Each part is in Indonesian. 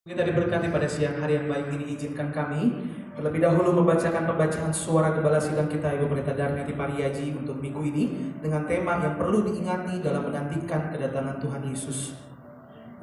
Kita diberkati pada siang hari yang baik ini, izinkan kami terlebih dahulu membacakan pembacaan suara gembala sidang kita Ibu Pendeta Darmiati Pariaji untuk minggu ini dengan tema yang perlu diingati dalam menantikan kedatangan Tuhan Yesus.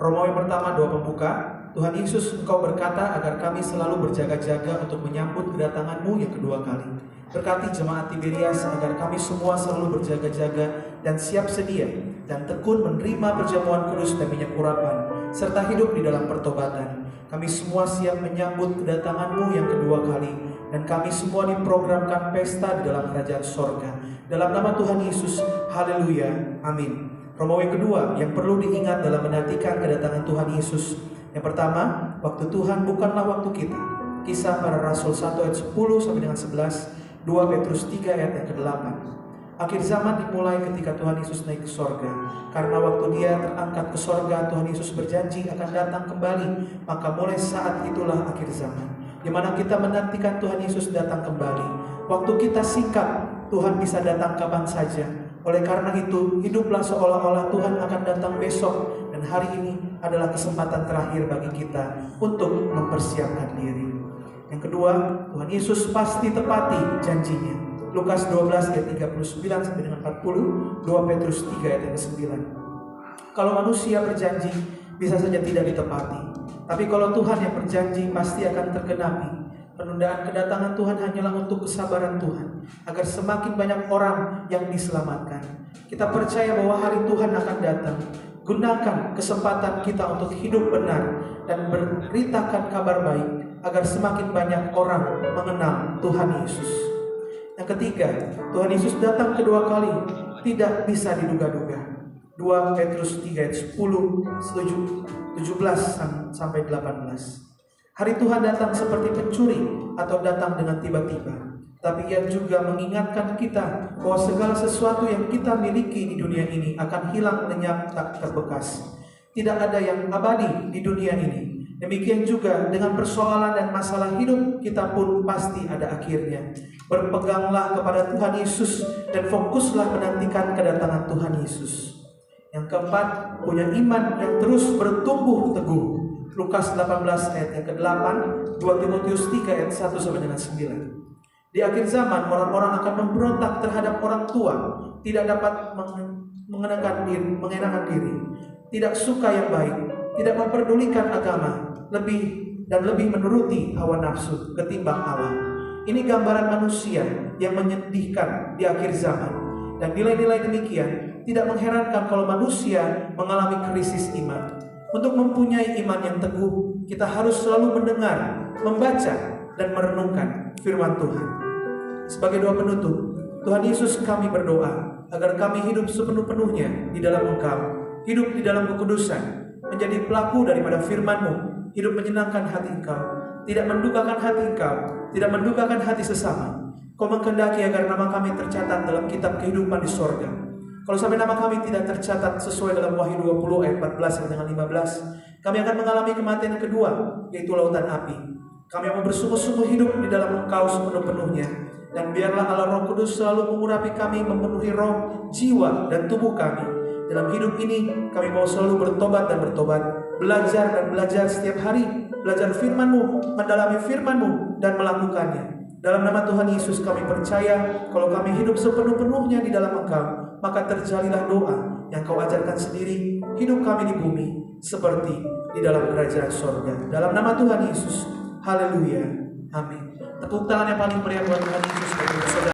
Romawi yang pertama, doa pembuka. Tuhan Yesus, Engkau berkata agar kami selalu berjaga-jaga untuk menyambut kedatangan-Mu yang kedua kali. Berkati jemaat Tiberias agar kami semua selalu berjaga-jaga dan siap sedia dan tekun menerima perjamuan kudus dan minyak urapan serta hidup di dalam pertobatan. Kami semua siap menyambut kedatangan-Mu yang kedua kali, dan kami semua diprogramkan pesta di dalam kerajaan sorga. Dalam nama Tuhan Yesus, haleluya, amin. Romawi kedua yang perlu diingat dalam menantikan kedatangan Tuhan Yesus. Yang pertama, waktu Tuhan bukanlah waktu kita. Kisah para Rasul 1 ayat 10 sampai dengan 11, 2 Petrus 3 ayat yang ke-8. Akhir zaman dimulai ketika Tuhan Yesus naik ke sorga. Karena waktu Dia terangkat ke sorga, Tuhan Yesus berjanji akan datang kembali. Maka mulai saat itulah akhir zaman, di mana kita menantikan Tuhan Yesus datang kembali. Waktu kita singkat, Tuhan bisa datang kapan saja. Oleh karena itu, hiduplah seolah-olah Tuhan akan datang besok. Dan hari ini adalah kesempatan terakhir bagi kita untuk mempersiapkan diri. Yang kedua, Tuhan Yesus pasti tepati janjinya. Lukas 12 ayat 39 sampai dengan 40, 2 Petrus 3 ayat yang ke-9. Kalau manusia berjanji, bisa saja tidak ditepati. Tapi kalau Tuhan yang berjanji, pasti akan tergenapi. Penundaan kedatangan Tuhan hanyalah untuk kesabaran Tuhan, agar semakin banyak orang yang diselamatkan. Kita percaya bahwa hari Tuhan akan datang. Gunakan kesempatan kita untuk hidup benar dan beritakan kabar baik, agar semakin banyak orang mengenal Tuhan Yesus. Yang ketiga, Tuhan Yesus datang kedua kali tidak bisa diduga-duga. 2 Petrus 3 ayat 10, 17 sampai 18. Hari Tuhan datang seperti pencuri atau datang dengan tiba-tiba. Tapi Ia juga mengingatkan kita bahwa segala sesuatu yang kita miliki di dunia ini akan hilang lenyap tak terbekas. Tidak ada yang abadi di dunia ini. Demikian juga dengan persoalan dan masalah hidup kita pun pasti ada akhirnya. Berpeganglah kepada Tuhan Yesus dan fokuslah menantikan kedatangan Tuhan Yesus. Yang keempat, punya iman yang terus bertumbuh teguh. Lukas 18 ayat yang ke-8, 2 Timotius 3 ayat 1 sampai dengan 9. Di akhir zaman orang-orang akan memberontak terhadap orang tua, tidak dapat mengenakan diri, tidak suka yang baik, tidak memperdulikan agama, lebih menuruti hawa nafsu ketimbang Allah. Ini gambaran manusia yang menyedihkan di akhir zaman. Dan nilai-nilai demikian tidak mengherankan kalau manusia mengalami krisis iman. Untuk mempunyai iman yang teguh, kita harus selalu mendengar, membaca, dan merenungkan firman Tuhan. Sebagai doa penutup, Tuhan Yesus, kami berdoa agar kami hidup sepenuh-penuhnya di dalam Engkau, hidup di dalam kekudusan, menjadi pelaku daripada firman-Mu, hidup menyenangkan hati Engkau, tidak mendukakan hati Engkau, tidak mendukakan hati sesama. Kau menghendaki agar nama kami tercatat dalam kitab kehidupan di sorga. Kalau sampai nama kami tidak tercatat sesuai dalam Wahyu 20 ayat 14 sampai dengan 15, kami akan mengalami kematian yang kedua, yaitu lautan api. Kami mau bersungguh-sungguh hidup di dalam Engkau sepenuh-penuhnya. Dan biarlah Allah Roh Kudus selalu mengurapi kami, memenuhi roh, jiwa, dan tubuh kami. Dalam hidup ini, kami mau selalu bertobat dan bertobat, belajar dan belajar setiap hari, belajar firman-Mu, mendalami firman-Mu, dan melakukannya. Dalam nama Tuhan Yesus kami percaya, kalau kami hidup sepenuh-penuhnya di dalam Engkau, maka terjadilah doa yang Kau ajarkan sendiri, hidup kami di bumi, seperti di dalam kerajaan sorga. Dalam nama Tuhan Yesus, haleluya, amin. Tepuk tangan yang paling meriah buat Tuhan Yesus.